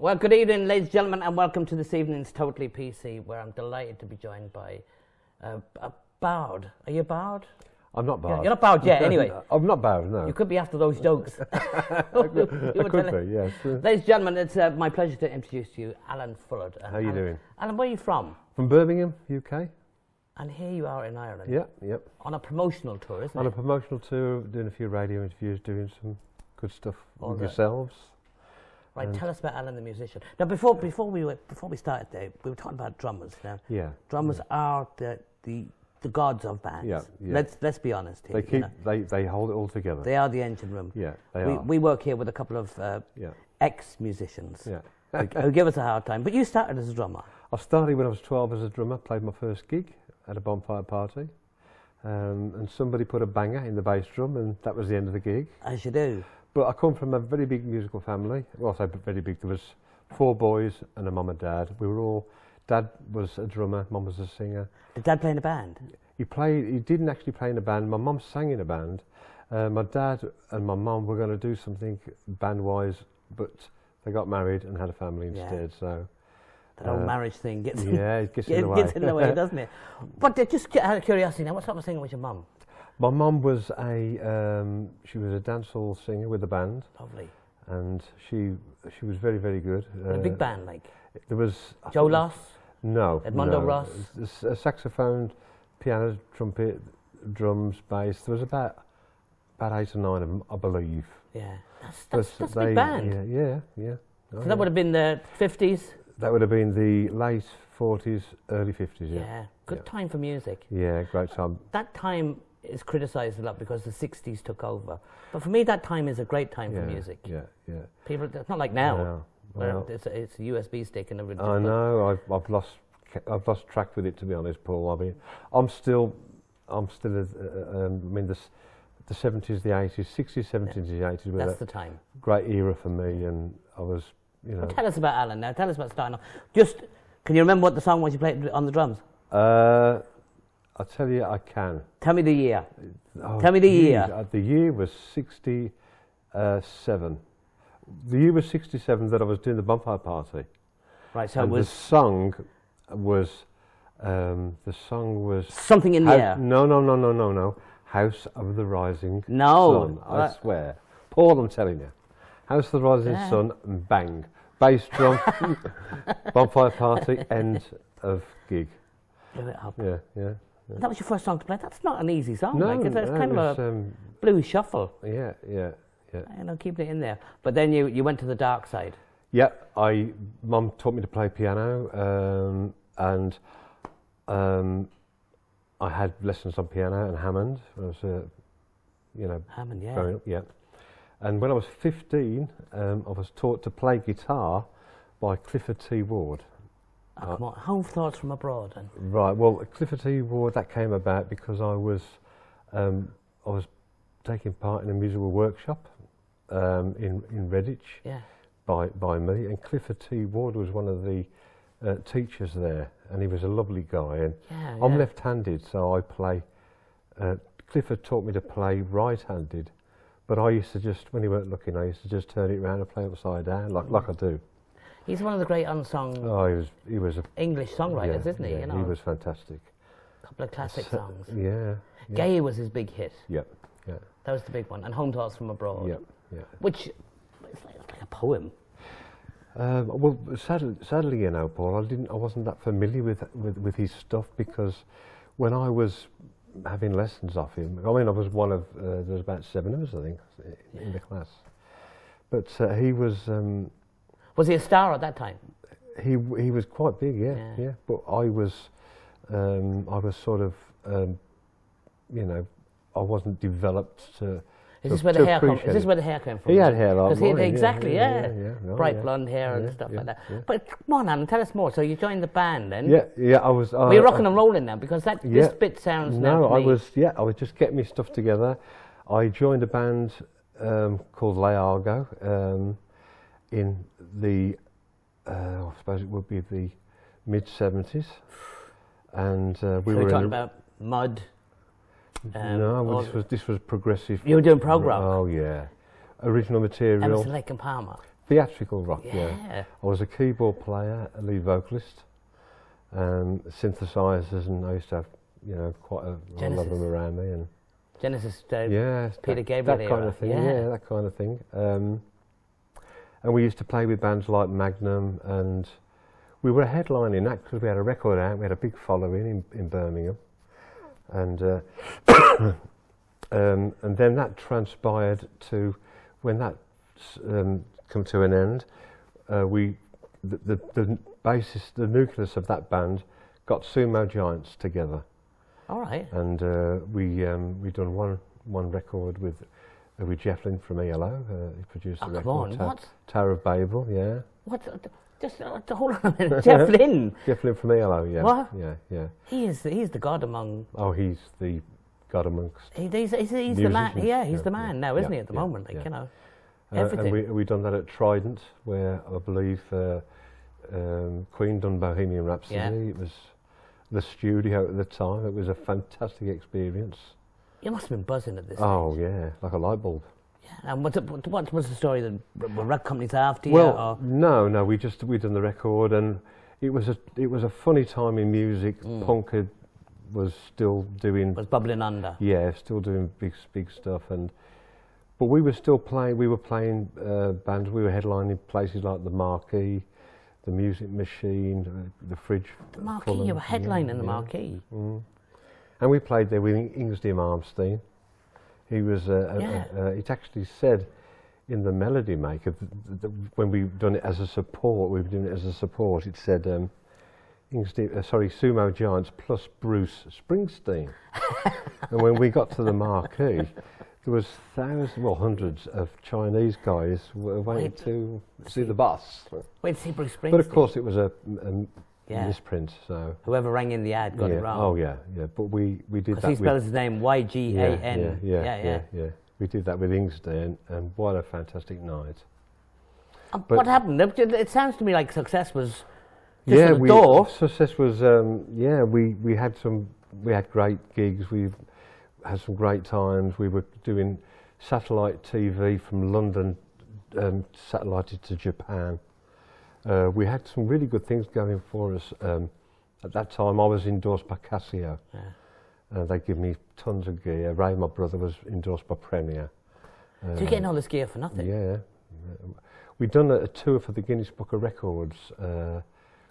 Well, good evening, ladies and gentlemen, and welcome to this evening's Totally PC, where I'm delighted to be joined by a bard. Are you a bard? I'm not bard. You're not bard yet, anyway. I'm not bard, no. You could be after those jokes. I could be, yes. Ladies and gentlemen, it's my pleasure to introduce to you Alan Fullard. How are you doing? Alan, where are you from? From Birmingham, UK. And here you are in Ireland. Yep. On a promotional tour, isn't it? On a promotional tour, doing a few radio interviews, doing some good stuff with yourselves. Right, tell us about Alan the musician. Now, before we started there, we were talking about drummers. Now, drummers are the gods of bands. Yeah. Let's be honest here. They hold it all together. They are the engine room. Yeah, they are. We work here with a couple of ex-musicians who give us a hard time. But you started as a drummer. I started when I was 12 as a drummer. Played my first gig at a bonfire party, and somebody put a banger in the bass drum, and that was the end of the gig. As you do. But I come from a very big musical family. Well, I say very big. There was 4 boys and a mum and dad. We were all. Dad was a drummer. Mum was a singer. Did Dad play in a band? He didn't actually play in a band. My mum sang in a band. My dad and my mum were going to do something band-wise, but they got married and had a family instead. So that old marriage thing gets in the way, doesn't it? But just out of curiosity, now, what sort of singer was your mum? My mum was she was a dancehall singer with a band. Lovely. And she was very, very good. A big band, like? There was... Joe Loss? No. Edmondo Ross? A saxophone, piano, trumpet, drums, bass. There was about 8 or 9 of them, I believe. Yeah. That's a big band. Yeah. So that would have been the 50s? That would have been the late 40s, early 50s, Yeah. Good time for music. Yeah, great time. That time is criticised a lot because the 60s took over. But for me, that time is a great time for music. Yeah. People, it's not like now. No. Where it's a USB stick and everything. I know. I've lost track with it, to be honest, Paul. I mean, I'm still. I mean, the 70s, the 80s, 60s, 70s, the 80s. That's the time. Great era for me, and I was, Well, tell us about Alan now. Tell us about starting off. Can you remember what the song was you played on the drums? I'll tell you, I can. Tell me the year. Tell me the year. The year was 67. The year was 67 that I was doing the bonfire party. Right, so and it was... The song was... Something in the air. No. House of the Rising Sun, I swear. Paul, I'm telling you. House of the Rising Sun, and bang. Bass drum, bonfire party, end of gig. Blew it up. Yeah. That was your first song to play? That's not an easy song. No, it's kind of a blues shuffle. Yeah. Keeping it in there. But then you went to the dark side. Yeah, Mum taught me to play piano, and I had lessons on piano and Hammond. I was, Hammond, growing up, yeah. And when I was 15, I was taught to play guitar by Clifford T. Ward. Oh, come on, Home Thoughts from Abroad. Then. Right. Well, Clifford T. Ward, that came about because I was taking part in a musical workshop in Redditch by me, and Clifford T. Ward was one of the teachers there, and he was a lovely guy. And I'm left-handed, so I play. Clifford taught me to play right-handed, but I used to just, when he weren't looking, I used to just turn it around and play upside down, like I do. He's one of the great unsung he was English songwriters, isn't he? Yeah, he was fantastic. A couple of classic songs. Yeah. Gay was his big hit. Yeah. That was the big one. And Home Thoughts from Abroad. Yeah. Which, it's like a poem. Well, sadly, Paul, I wasn't that familiar with his stuff, because when I was having lessons off him, I mean, I was one of, there was about 7 of us, I think, in the class. But he was... was he a star at that time? He was quite big, yeah. But I was sort of, I wasn't developed to... Is this where the hair came from? He had hair like mine. Exactly, bright blonde hair and stuff like that. Yeah. But come on, Alan, tell us more. So you joined the band then? Yeah, I was... Were you rocking and rolling now? Because this bit sounds... No, I was just getting my stuff together. I joined a band called Le Argo in the... I suppose it would be the mid-70s. And we were talking about Mud... this was progressive. You were doing prog rock? Oh yeah, original material. Emerson, Lake and Palmer. Theatrical rock, yeah. I was a keyboard player, a lead vocalist, synthesizers, and I used to have, quite a lot of them around me. And Genesis, Peter Gabriel, that kind of thing. Yeah, that kind of thing. And we used to play with bands like Magnum, and we were headlining that because we had a record out. We had a big following in Birmingham, and then that transpired to when that come to an end. The basis, the nucleus of that band, got Sumo Giants together. All right. And we done one record with Jeff Lynne from ELO. He produced the record. Tower of Babel, yeah. What? Just hold on a minute. Jeff Lynne. Jeff Lynne from ELO, yeah. What? Yeah. He's the god among. Oh, he's the god amongst. He's the man. Yeah, he's the man now, isn't he? At the moment, everything. And we done that at Trident, where I believe Queen done Bohemian Rhapsody. Yeah. It was the studio at the time. It was a fantastic experience. You must have been buzzing at this stage. Oh yeah, like a light bulb. Yeah. And what was the story? Were record companies after you? Well, no. We done the record, and it was a funny time in music. Punk was still doing. Was bubbling under. Yeah, still doing big stuff, but we were still playing. We were playing bands. We were headlining places like the Marquee, the Music Machine, the Fridge. The Marquee. Fulham, you were headlining the Marquee. And we played there with Ingsley Malmsteen. He was. It actually said in the Melody Maker when we've done it as a support. We've done it as a support. It said Sumo Giants plus Bruce Springsteen. And when we got to the Marquee, there was hundreds of Chinese guys waiting to see the boss. Wait to see Bruce Springsteen. But of course, it was a misprint. So whoever rang in the ad got it wrong. Oh yeah. But we did that. He spells his name Y-G-A-N. Yeah. We did that with Ingsley, and what a fantastic night. What happened? It sounds to me like success was just at the door. Success was we had great gigs. We had some great times. We were doing satellite TV from London, satellited to Japan. We had some really good things going for us. At that time, I was endorsed by Casio. Yeah. They give me tons of gear. Ray, my brother, was endorsed by Premier. So you're getting all this gear for nothing? Yeah. We'd done a tour for the Guinness Book of Records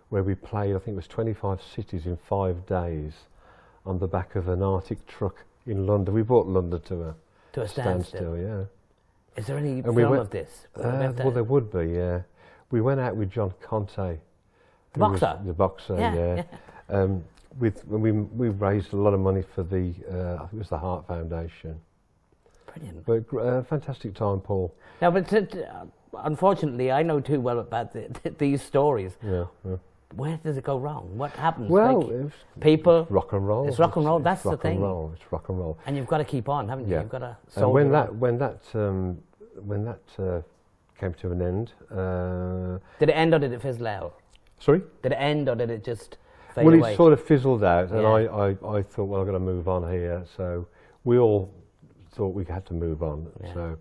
where we played, I think it was 25 cities in 5 days on the back of an Arctic truck in London. We brought London to a standstill, yeah. Is there any film of this? Well, there would be, yeah. We went out with John Conte. The boxer? The boxer, yeah. We raised a lot of money for I think it was the Heart Foundation. Brilliant. But fantastic time, Paul. Now, but unfortunately, I know too well about these stories. Yeah. Where does it go wrong? What happens? Well, people. It's rock and roll. It's rock and roll. That's the thing. It's rock and roll. And you've got to keep on, haven't you? Yeah. You've got to. And when that came to an end. Did it end or did it fizzle out? Sorry? Did it end or did it just fade away? Well, it sort of fizzled out, and I thought, well, I've got to move on here. So we all thought we had to move on. Yeah. So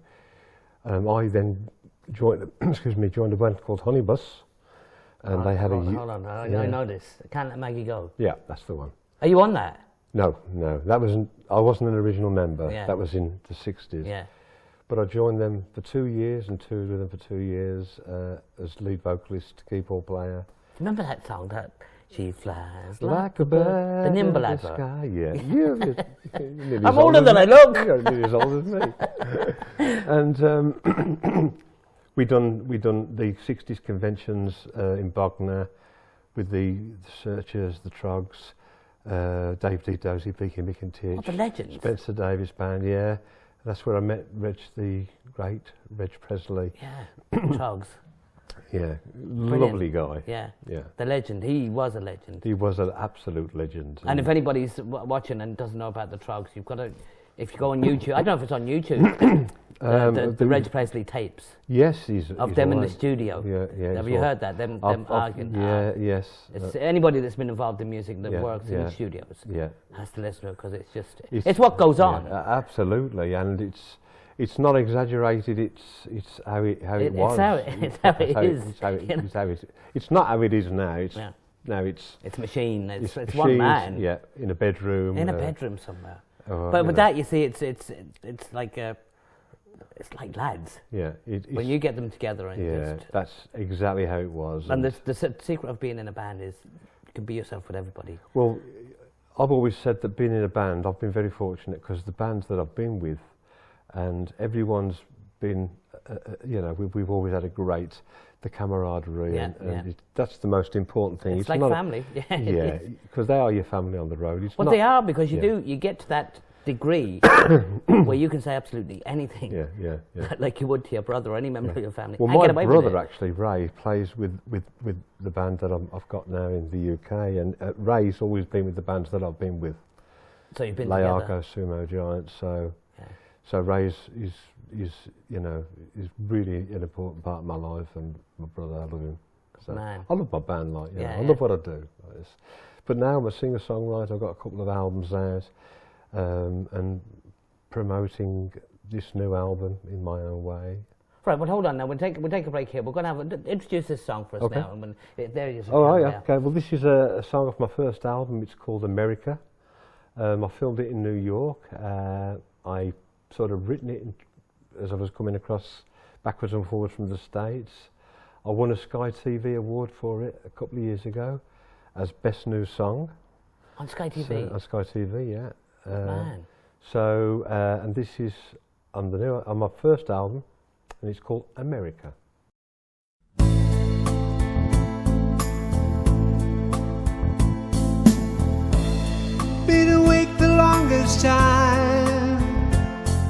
I then joined a band called Honeybus, and they had Hold on, I know this. Can't Let Maggie Go. Yeah, that's the one. Are you on that? No, that wasn't. I wasn't an original member. Yeah. That was in the 60s. Yeah. But I joined them for 2 years and toured with them for 2 years as lead vocalist, keyboard player. Remember that song, that She Flies Like a Bird, the Nimble advert? Yeah. I'm older than I look. You're nearly as old as me. And we done the 60s conventions in Bognor with the Searchers, the Trogs, Dave D. Dozy, Beaky Mick and Titch. Oh, the legends. Spencer Davis Band, yeah. That's where I met the great Reg Presley. Yeah, Trogs. Yeah, lovely guy. Yeah, the legend. He was a legend. He was an absolute legend. And if anybody's watching and doesn't know about the Trogs, you've got to, if you go on YouTube, I don't know if it's on YouTube, the Reg Presley tapes. Yes, he's them in the studio. Yeah. Have you heard that? Them arguing. Yeah, yes. It's anybody that's been involved in music that works in the studios has to listen to it because it's just it's what goes on. Absolutely, and it's not exaggerated. It's how it was. It's how it is. It's not how it is now. It's machine. It's one man. Yeah, in a bedroom. In a bedroom somewhere. But with that, you see, it's like it's like lads. Yeah. When you get them together and that's exactly how it was. And the secret of being in a band is you can be yourself with everybody. Well, I've always said that being in a band, I've been very fortunate because the bands that I've been with, and everyone's been, we've always had the camaraderie, and that's the most important thing. It's like family. Yeah, because they are your family on the road. They are, because you get to that degree where you can say absolutely anything. Yeah. Like you would to your brother or any member of your family. Well, my brother actually, Ray, plays with the band that I've got now in the UK, and Ray's always been with the bands that I've been with. So you've been together. Together. Sumo Giants. So Ray's is really an important part of my life, and my brother, I love him. So Man. I love my band, I love what I do. But now I'm a singer-songwriter. I've got a couple of albums out, and promoting this new album in my own way. Right, well, hold on now. We'll take a break here. We're going to introduce this song for us now. And there it is. Okay. Well, this is a song off my first album. It's called America. I filmed it in New York. I sort of written it as I was coming across backwards and forwards from the States. I won a Sky TV award for it a couple of years ago as Best New Song. On Sky TV? On Sky TV, yeah. Man. So, and this is on my first album, and it's called America. Been awake the longest time,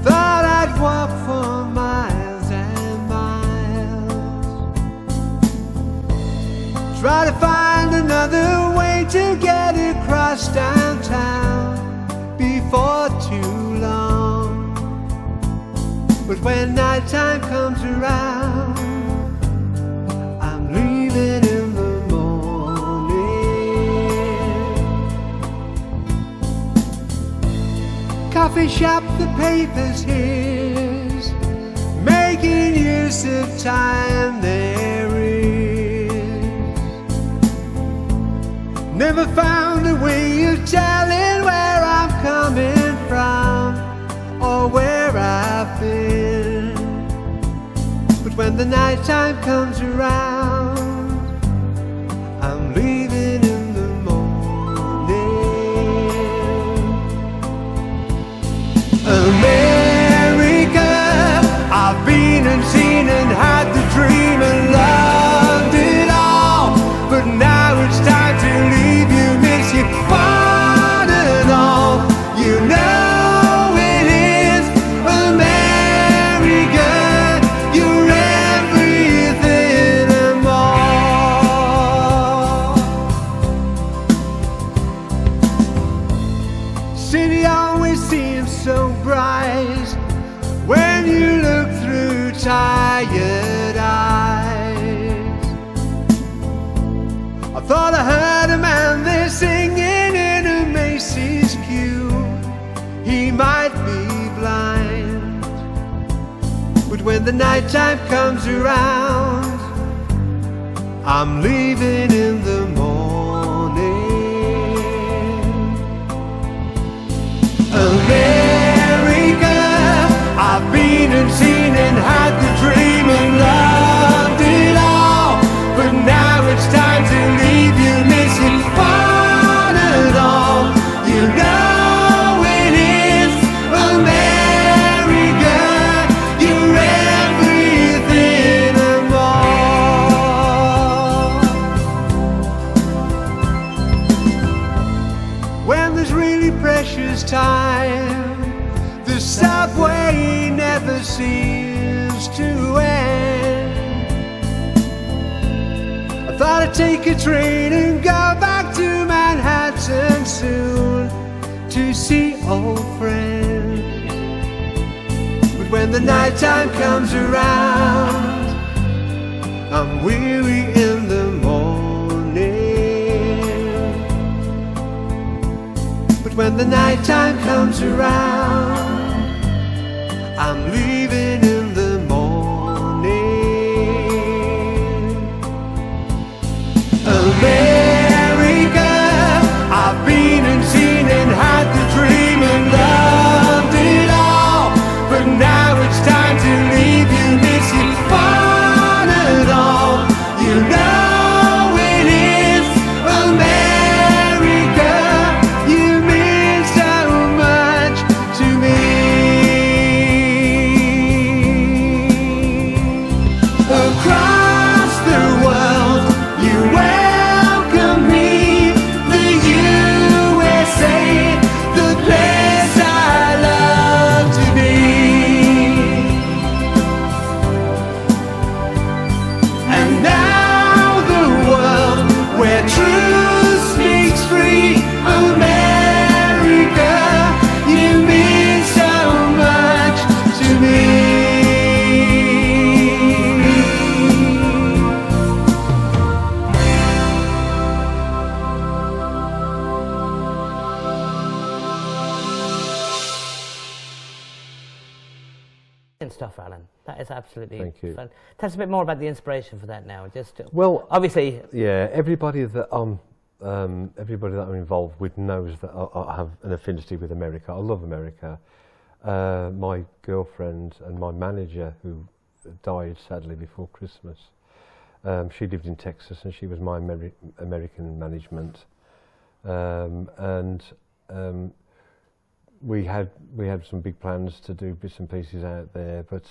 thought I'd walk for miles and miles, try to find another way to get across downtown before too long. But when nighttime comes around, I'm leaving in the morning. Coffee shop, the paper's his, making use of time there is. Never found a way of telling where I'm coming from or where I've been. But when the nighttime comes around, I'm leaving in the morning. America, I've been and seen and had the dream and loved it all, but now it's time to leave you, miss you, one and all. You know it is America, you're everything and more. City always seems so bright when you look through tired eyes. I thought I heard a man there singing in a Macy's queue. He might be blind, but when the nighttime comes around, I'm leaving in the morning. America, I've been and seen and had the dream and loved it all, but now it's time to leave you, missing one and all. You know it is America, you're everything and more. When there's really precious time, the subway never seems to end. I thought I'd take a train and go back to Manhattan soon to see old friends. But when the nighttime comes around, I'm weary in the morning. But when the nighttime comes around, I'm leaving truth speaks free. America, you mean so much to me. Stuff, Alan. That is absolutely Thank you. fun. Tell us a bit more about the inspiration for that now. Just well, obviously, yeah. Everybody that I'm involved with knows that I have an affinity with America. I love America. My girlfriend and my manager, who died sadly before Christmas, she lived in Texas and she was my American management, we had some big plans to do bits and pieces out there, but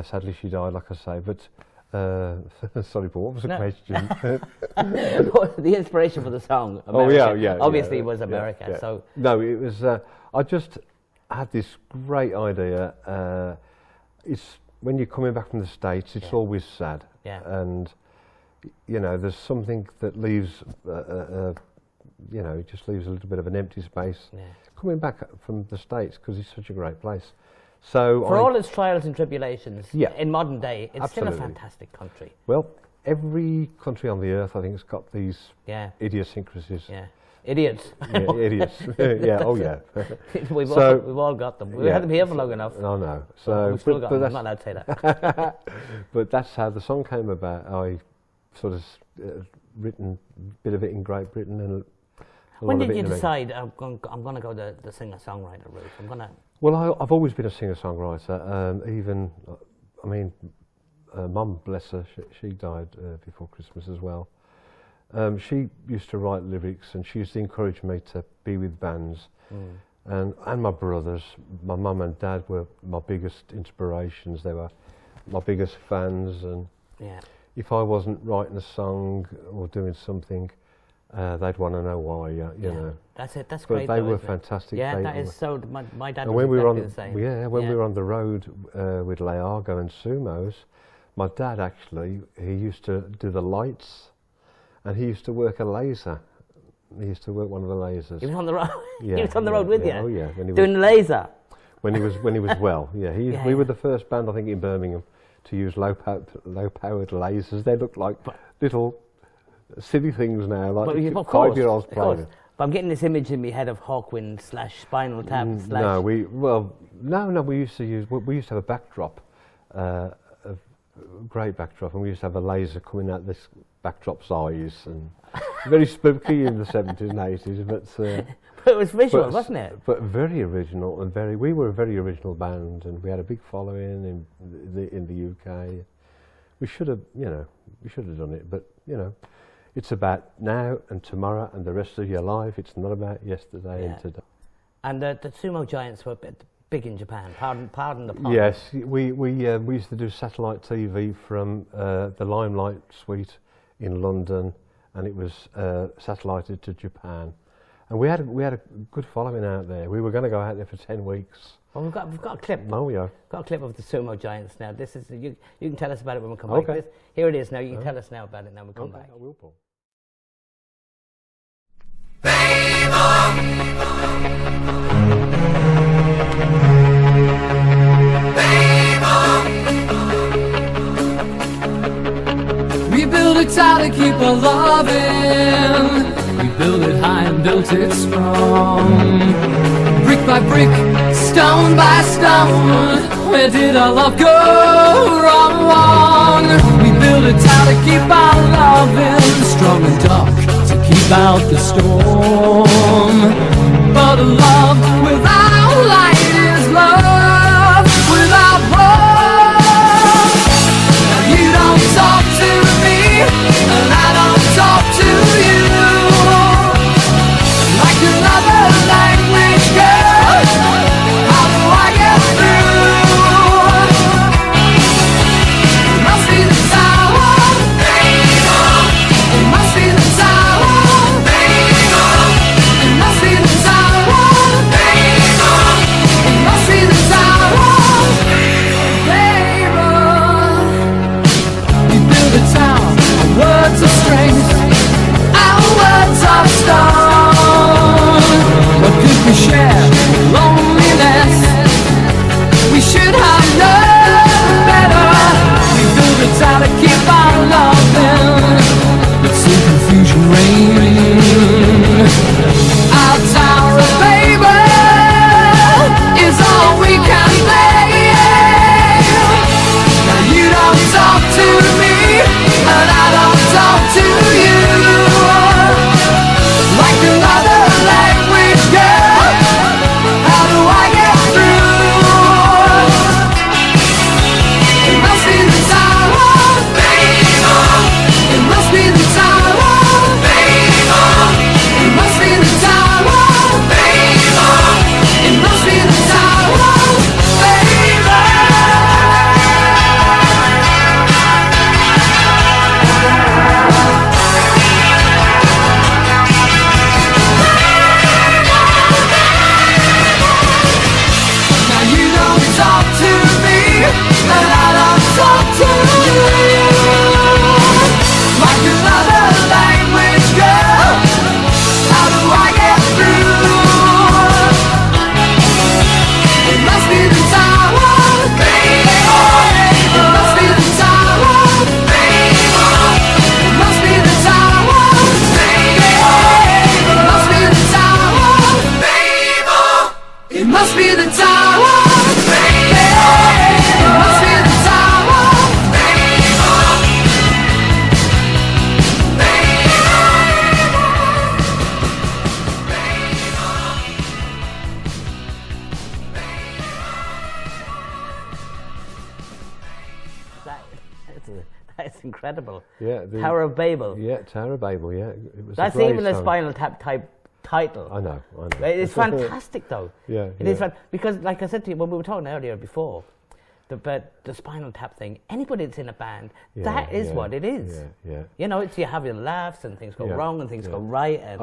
sadly she died, like I say. But sorry, Paul, what was the question? The inspiration for the song, America, obviously was America. Yeah. So no, it was. I just had this great idea. It's when you're coming back from the States, it's always sad, and you know, there's something that leaves. You know, it just leaves a little bit of an empty space coming back from the States, because it's such a great place. So for all its trials and tribulations, in modern day, it's still a fantastic country. Well, every country on the earth, I think, has got these idiosyncrasies. Yeah, idiots. Yeah, idiots. Yeah, oh yeah. We've all got them. We've had them here for long enough. I know. So, we've still got them. I'm not allowed to say that. But that's how the song came about. I sort of written a bit of it in Great Britain and. When did you decide I'm going to go the singer-songwriter route? Well, I've always been a singer-songwriter. Mum, bless her, she died before Christmas as well. She used to write lyrics, and she used to encourage me to be with bands. And my brothers, my mum and dad were my biggest inspirations. They were my biggest fans, and if I wasn't writing a song or doing something, they'd want to know why, you know. That's it. That's but great. They though, were fantastic. Yeah, that is so. My dad and was when we were on the same. Yeah, when we were on the road with Leago and Sumos, my dad actually, he used to do the lights, and he used to work a laser. He used to work one of the lasers. He was on the road. Yeah, he was on the road with you. Oh yeah, doing the laser. When he was well, yeah. We were the first band, I think, in Birmingham to use low-powered lasers. They looked like little silly things now, like 5-year-olds playing. But I'm getting this image in my head of Hawkwind / Spinal Tap. No, we used to have a backdrop, a great backdrop, and we used to have a laser coming out this backdrop's eyes, and very spooky in the 70s and 80s, but it was visual, wasn't it? But very original, and we were a very original band, and we had a big following in the UK. We should have done it, but you know. It's about now and tomorrow and the rest of your life. It's not about yesterday and today. And the sumo giants were big in Japan. Pardon the pun. Yes, we used to do satellite TV from the Limelight Suite in London, and it was satellited to Japan. And we had a good following out there. We were going to go out there for 10 weeks. Well, we've got a clip. Oh yeah. Got a clip of the sumo giants now. This is you can tell us about it when we come back. Here it is now. You can tell us now about it now when we come back. I will, Paul. We built it tight to keep our love in. We built it high and built it strong. Brick by brick, stone by stone. Where did our love go wrong? We built it tight to keep our love in. Strong and dark to keep out the storm. But a love without light is love without love. Now you don't talk to me, and I don't talk to you. Like another language, girl, how do I get through? It must be the tower, it must be the tower, it must be the tower, it must be the tower. incredible. Yeah. Tower of Babel. Yeah, Tower of Babel, yeah. That's even a Spinal Tap type title. I know. It's fantastic, though. Yeah. It is because, like I said to you when we were talking earlier before, the Spinal Tap thing, anybody that's in a band, that is what it is. Yeah. You know, you have your laughs and things go wrong and things go right. And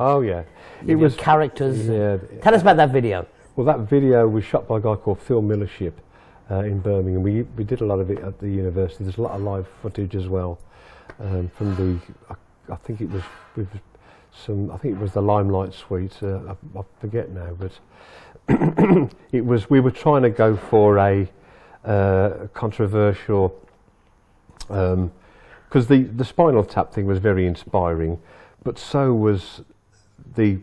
it was characters. Yeah. Tell us about that video. Well, that video was shot by a guy called Phil Millership in Birmingham. We did a lot of it at the university. There's a lot of live footage as well from the. I think it was with some. I think it was the Limelight Suite. I forget now, but it was. We were trying to go for a controversial, because the Spinal Tap thing was very inspiring, but so was the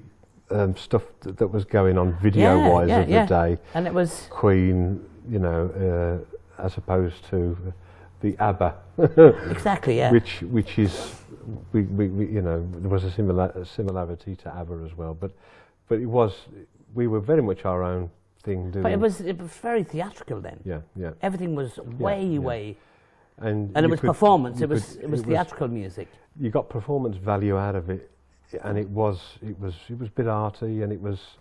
stuff that was going on video-wise of the day. And it was Queen, you know, as opposed to the ABBA. Exactly, yeah. Which is, we you know, there was a similarity to ABBA as well, but we were very much our own thing doing. But it was very theatrical then. Yeah. Everything was way. And it was performance. It was theatrical music. You got performance value out of it, and it was a bit arty, and it was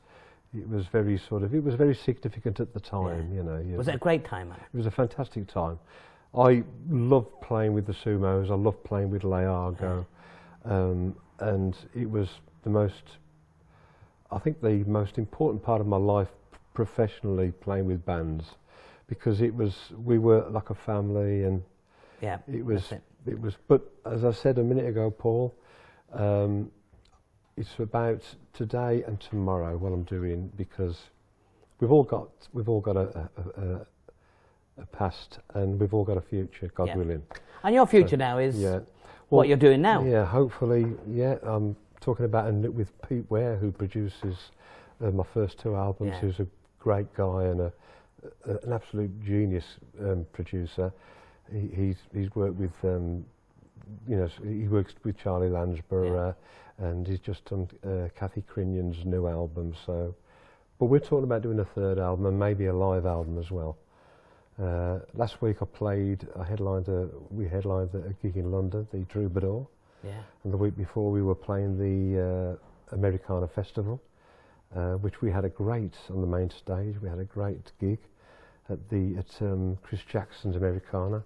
very very significant at the time. You know. Was it a great time? It was a fantastic time. I loved playing with the Sumos. I loved playing with Le Argo, and it was I think the most important part of my life professionally, playing with bands, because we were like a family, and it was. But as I said a minute ago, Paul, it's about today and tomorrow what I'm doing, because we've all got a past, and we've all got a future, God willing. And your future now is what you're doing now. Yeah, hopefully. Yeah, I'm talking about with Pete Ware, who produces my first 2 albums. Who's a great guy and an absolute genius producer. He's worked with he works with Charlie Lansborough, and he's just done Kathy Crinion's new album. So, but we're talking about doing a 3rd album and maybe a live album as well. Last week we headlined a gig in London, the Troubadour. Yeah. And the week before we were playing the Americana Festival, which we had on the main stage. We had a great gig at Chris Jackson's Americana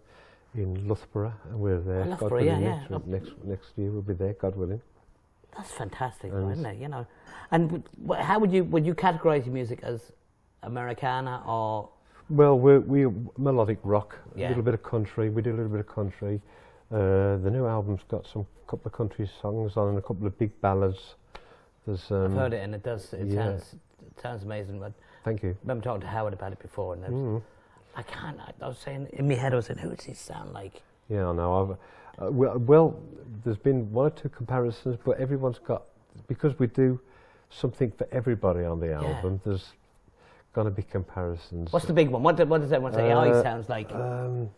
in Loughborough, and we're there. Loughborough, next year we'll be there, God willing. That's fantastic, isn't it? You know, and how would you categorise your music as Americana or? Well, we're melodic rock, a little bit of country. We do a little bit of country. The new album's got couple of country songs on and a couple of big ballads. I've heard it, and it sounds amazing. But thank you. I remember talking to Howard about it before, and I was saying in my head, who does he sound like? Yeah, I know. Well, there's been 1 or 2 comparisons, but everyone's got, because we do something for everybody on the album. There's going to be comparisons. What's the big one? What does everyone say? He sounds like. I've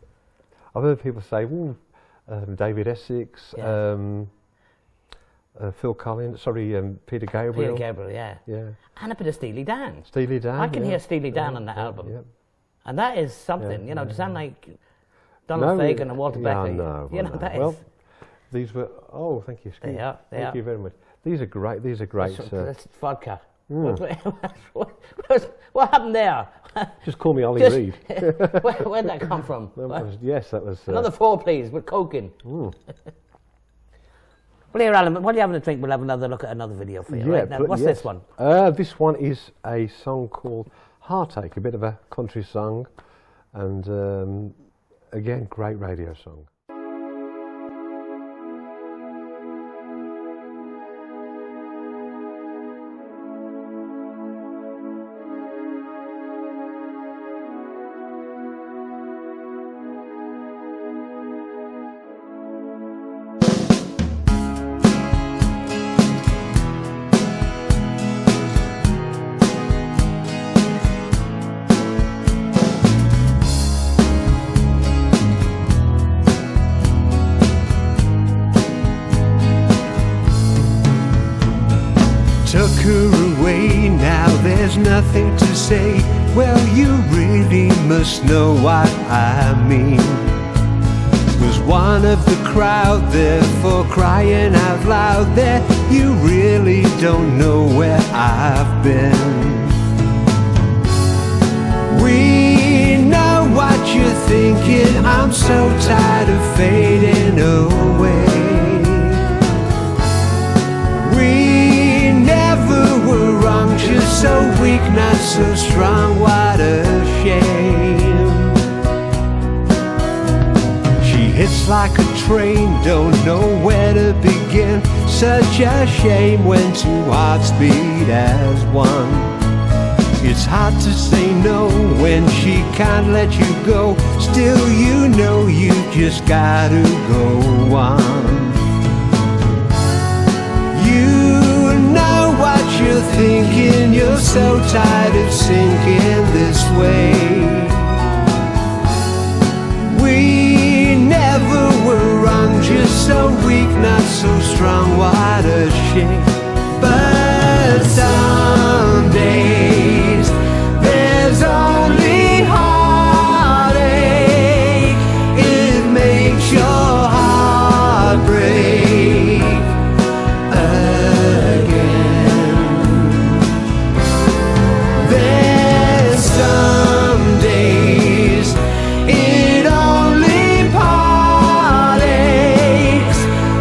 heard people say, David Essex, Phil Collins, Peter Gabriel. Peter Gabriel, yeah. And a bit of Steely Dan. Steely Dan. I can hear Steely Dan on that album. Yeah. And that is something, to sound like Donald Fagen and Walter Becker. No, these were, thank you, Steve. Thank you very much. These are great. That's vodka. What happened there? Just call me Ollie Reed. Where'd that come from? That was... Another 4, please, with coke in. Well, here, Alan, while you're having a drink, we'll have another look at another video for you. Right now, what's this one? This one is a song called Heartache, a bit of a country song, and again, great radio song. Took her away, now there's nothing to say. Well, you really must know what I mean. Was one of the crowd, therefore crying out loud there, you really don't know where I've been. We know what you're thinking, I'm so tired of fading away. We never were wrong, just so weak, not so strong, what a shame. She hits like a train, don't know where to begin. Such a shame when two hearts beat as one. It's hard to say no when she can't let you go. Still you know you just gotta go on. You know what you're thinking, you're so tired of sinking this way. We never were wrong, just so weak, not so strong, what a shame. But some days there's only heartache. It makes your heart break again. There's some days it only partakes,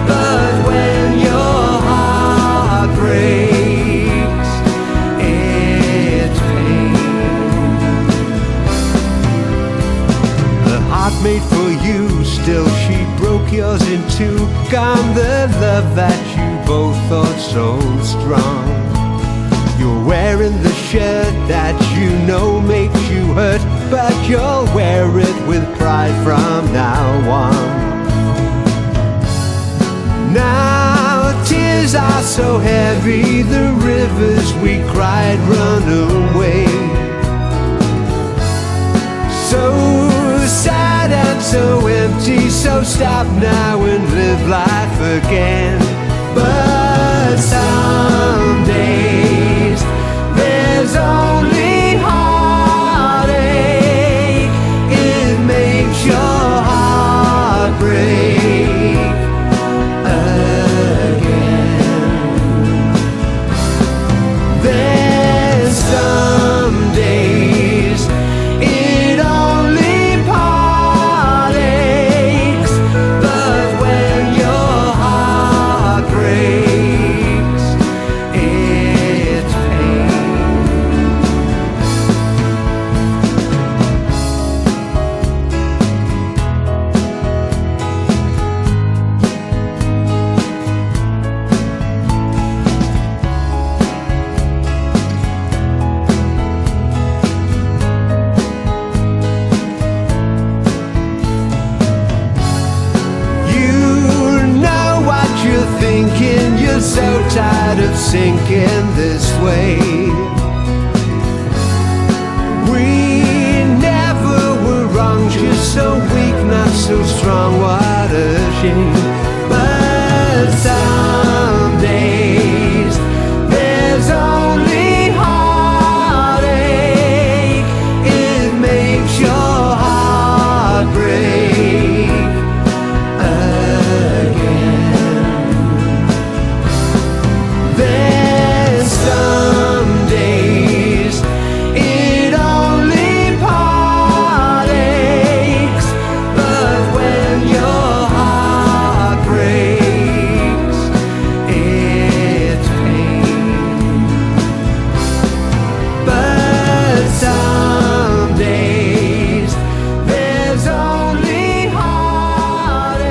but when your heart breaks, it's pain. The heart made for you, still she broke yours in two. Gone the love that you both thought so strong. You're wearing the shirt that you know makes you hurt, but you'll wear it with pride from now on. Now tears are so heavy, the rivers we cried run away. So sad and so empty, so stop now and live life again. But some days there's only heartache. It makes your heart break again. There's some days it only partakes, but when your heart breaks, it's pain. You know what you're thinking, you're so tired of sinking this way. We never were wrong, just so weak, not so strong, what a shame. But some days there's only heartache. It makes your heart break again. There's some days it only partakes, but when your heart breaks, it's pain. But some days there's only heartache.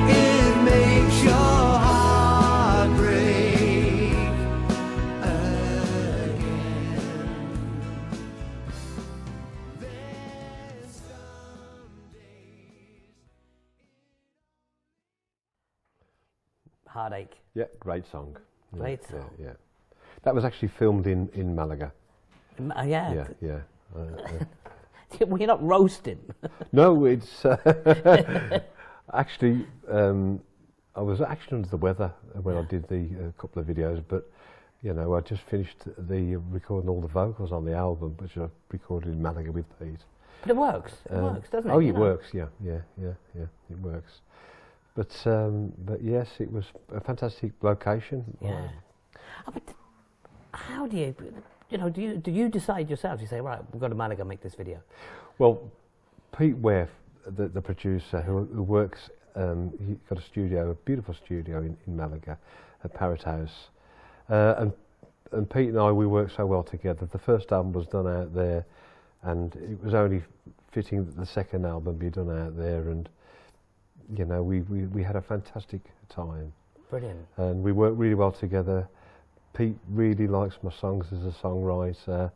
It makes your heart break again. There's some days. Heartache. Yeah, great song. Great song. Yeah, yeah. That was actually filmed in Malaga. Yeah. Yeah, yeah. Well, you're not roasting. No, it's actually. I was actually under the weather when I did the couple of videos, but you know, I just finished the recording all the vocals on the album, which I recorded in Malaga with Pete. But it works. It works, doesn't it? Oh, it works. Yeah. It works. But yes, it was a fantastic location. Yeah. But how do you, do you decide yourself? You say, right, we've got to Malaga, make this video. Well, Pete Ware, the producer who works, he got a studio, a beautiful studio in Malaga, at Parrot House, and Pete and I, we worked so well together. The first album was done out there, and it was only fitting that the second album be done out there, and we had a fantastic time. Brilliant. And we worked really well together. Pete really likes my songs as a songwriter.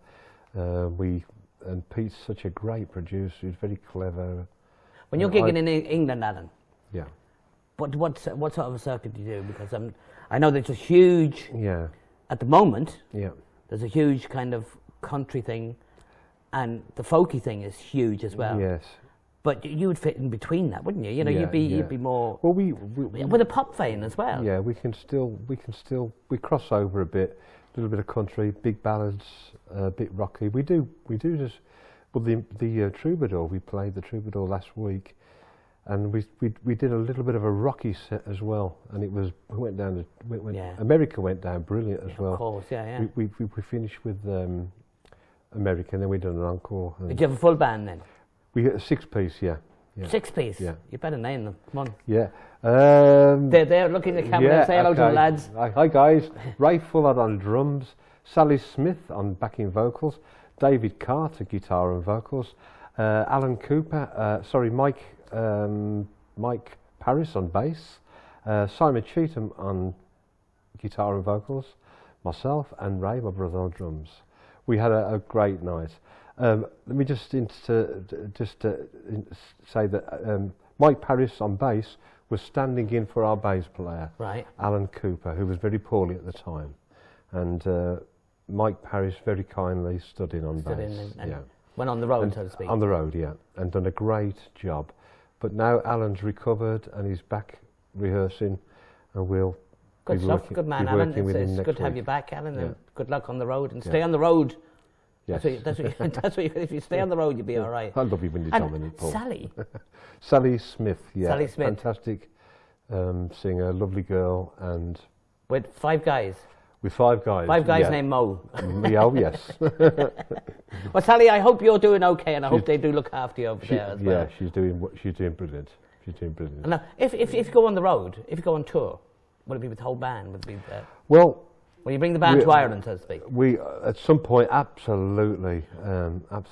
And Pete's such a great producer. He's very clever. When you're gigging in England, Alan. Yeah. What sort of a circuit do you do? Because I know there's a huge. Yeah. At the moment. Yeah. There's a huge kind of country thing, and the folky thing is huge as well. Yes. But you would fit in between that, wouldn't you? You'd be more. Well, with a pop vein as well. Yeah, we cross over a bit, a little bit of country, big ballads, a bit rocky. We do just. Well, the Troubadour, we played the Troubadour last week, and we did a little bit of a rocky set as well, and it went down. America went down brilliant as well. Of course, yeah. We finished with America, and then we did an encore. Did you have a full band then? We had a 6-piece, yeah. 6-piece? Yeah. You better name them, come on. Yeah. They're looking at the camera and say hello to the lads. Hi guys, Ray Fullard on drums, Sally Smith on backing vocals, David Carter guitar and vocals, Alan Cooper, Mike Paris on bass, Simon Cheetham on guitar and vocals, myself and Ray, my brother, on drums. We had a great night. Let me just say that Mike Paris on bass was standing in for our bass player, right, Alan Cooper, who was very poorly at the time, and Mike Paris very kindly stood in on bass. And went on the road, so to speak. On the road, yeah, and done a great job. But now Alan's recovered and he's back rehearsing, and we'll. Good stuff, good man, Alan. It's good to have you back, Alan. And good luck on the road, and stay on the road. Yes. That's what if you stay on the road, you'll be all right. I love you when you tell me, Paul. Sally? Sally Smith, yeah. Sally Smith. Fantastic singer, lovely girl. And with 5 guys? With 5 guys. 5 guys named Mo? Yes. Well, Sally, I hope you're doing okay, and I hope they do look after you over there as well. Yeah, she's doing brilliant. She's doing brilliant. And now, if you go on the road, if you go on tour, would it be with the whole band? Would it be well... Will you bring the band to Ireland, so to speak? We at some point, absolutely. At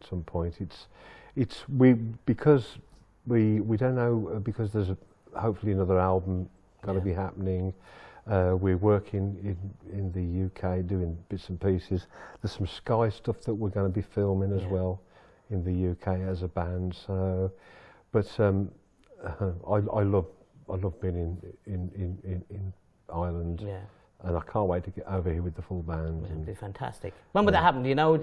some point, because we don't know, because there's hopefully another album going to be happening. We're working in the UK doing bits and pieces. There's some Sky stuff that we're going to be filming as well in the UK as a band. So, but I love being in Ireland. Yeah. And I can't wait to get over here with the full band. It'd be fantastic. When would that happen? Do you know?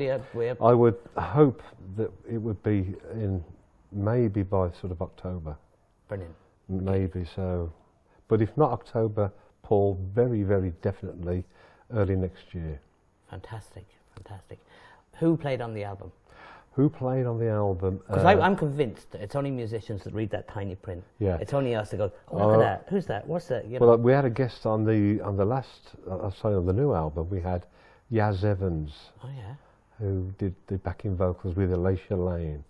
I would hope that it would be in maybe by sort of October. Brilliant. Maybe so. But if not October, Paul, very, very definitely early next year. Fantastic. Who played on the album? Who played on the album? Because I'm convinced that it's only musicians that read that tiny print. Yeah. It's only us that go, look at that. Who's that? What's that? Well, we had a guest on the new album. We had Yaz Evans. Oh yeah. Who did the backing vocals with Alicia Lane,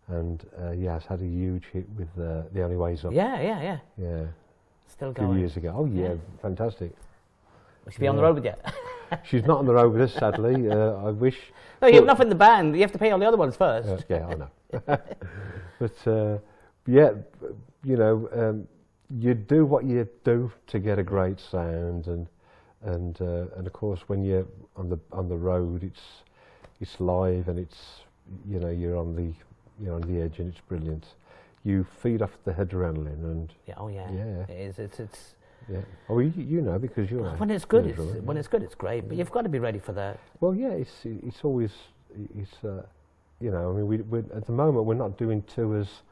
and Yaz had a huge hit with The Only Way's Up. Yeah. Still going. 2 years ago. Oh yeah, fantastic. Will she be on the road with you? She's not on the road with us, sadly. I wish. No, you have enough in the band. You have to pay all the other ones first. Yeah, I know. But you do what you do to get a great sound, and of course when you're on the road, it's live, and it's you're on the edge, and it's brilliant. You feed off the adrenaline, and it is. It's. Yeah. Oh, you know, because you're. When it's good, it's great. But you've got to be ready for that. Well, yeah, it's always I mean, we at the moment we're not doing tours,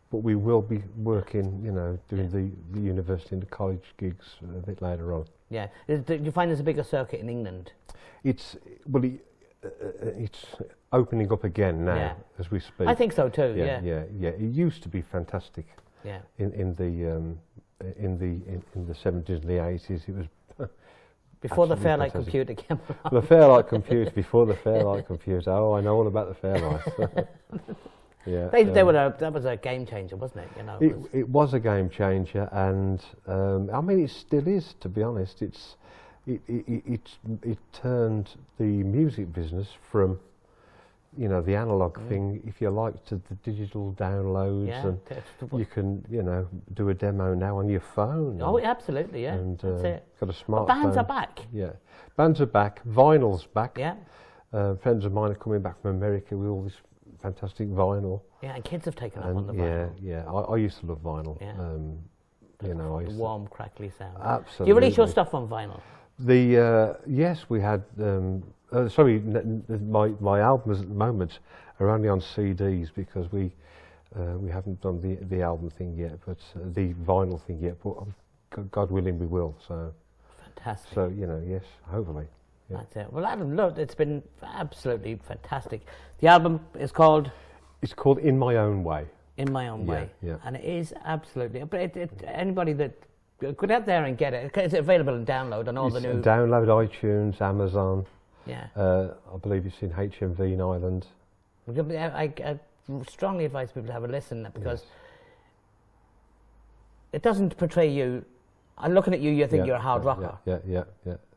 but we will be working, doing the university and the college gigs a bit later on. Yeah. Do you find there's a bigger circuit in England? it's opening up again now as we speak. I think so too. Yeah. It used to be fantastic. Yeah. In the 70s and the 80s, it was. Before the Fairlight computer came along. The Fairlight computer, before the Fairlight computer. Oh, I know all about the Fairlight. That was a game changer, wasn't it? You know, it was a game changer, and I mean, it still is. To be honest, it turned the music business from, you know, the analog thing, if you like, to the digital downloads, and you can, you know, do a demo now on your phone. Oh, absolutely, yeah. And that's it. got a smartphone. But bands are back. Yeah, bands are back. Vinyl's back. Yeah. Friends of mine are coming back from America with all this fantastic vinyl. Yeah, and kids have taken up on the vinyl. Yeah. I used to love vinyl. Yeah. You know, the warm, crackly sound. Absolutely. Do you release your stuff on vinyl? Yes, we had. My albums at the moment are only on CDs because we haven't done the album thing yet, but the vinyl thing yet. But God willing, we will. So fantastic. So you know, yes, hopefully. Yeah. That's it. Well, Adam, look, it's been absolutely fantastic. The album is called. It's called In My Own Way. In My Own Way. Yeah. And it is absolutely. But anybody that. Get out there and get it. Is it available in download on all the new... Download iTunes, Amazon. Yeah. I believe it's in HMV in Ireland. I strongly advise people to have a listen because it doesn't portray you... I'm looking at you, you think you're a hard rocker. Yeah.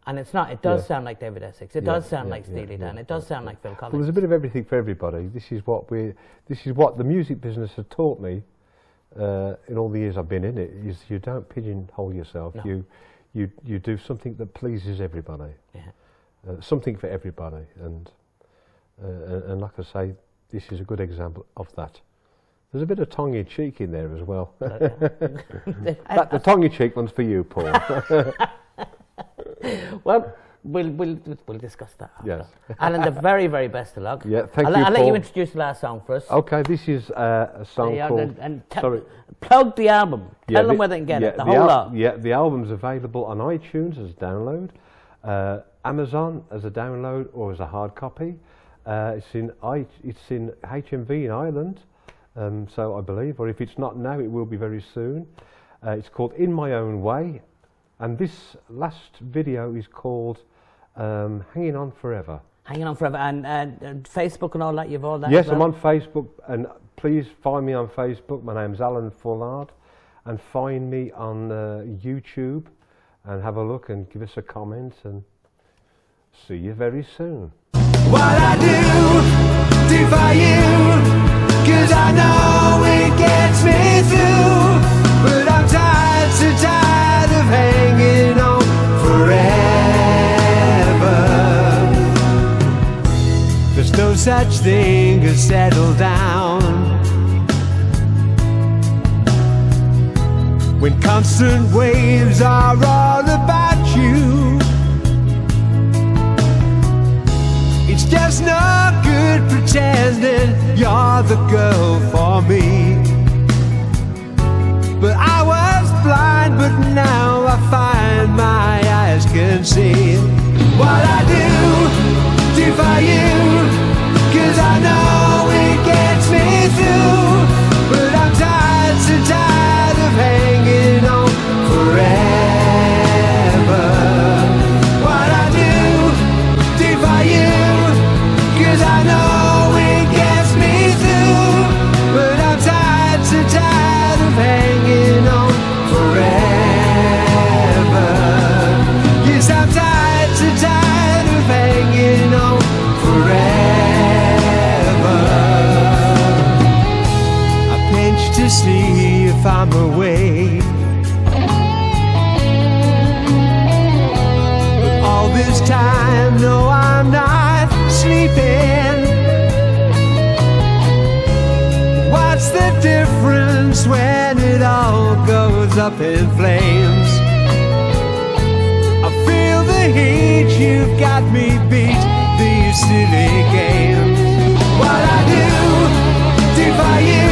And it's not. It does sound like David Essex. It does sound like Steely Dan. It does sound like Phil Collins. Well, there's a bit of everything for everybody. This is what the music business has taught me. In all the years I've been in it, is you don't pigeonhole yourself. No. You do something that pleases everybody. Yeah. Something for everybody, and like I say, this is a good example of that. There's a bit of tongue-in-cheek in there as well. The tongue-in-cheek one's for you, Paul. Well, we'll discuss that after. Yes. Alan, the very, very best of luck. Yeah, thank you, I'll Paul. let you introduce the last song for us. Okay, this is a song called... Plug the album. Tell them where they can get it, the whole lot. Yeah, the album's available on iTunes as a download, Amazon as a download or as a hard copy. It's in HMV in Ireland, so I believe, or if it's not now, it will be very soon. It's called In My Own Way, and this last video is called Hanging On Forever. Hanging On Forever, and Facebook and all that, you've all that? Yes, I'm on Facebook, and please find me on Facebook. My name's Alan Fullard, and find me on YouTube, and have a look and give us a comment, and see you very soon. What I do for you, 'cause I know it gets me through, but I'm tired of hanging on forever. There's no such thing as settle down when constant waves are all about you. It's just no good pretending you're the girl for me. But I was blind, but now I find my eyes can see what I do for you, 'cause I know it gets me through, but I'm tired of hanging on forever. What I do for you, 'cause I know it gets me through, but I'm tired of hanging on forever. Yes, I'm tired of hanging on forever. I pinch to see if I'm awake, but all this time, no, I'm not sleeping. What's the difference when it all goes up in flames? I feel the heat, you've got me beat, these silly games. What I do for you,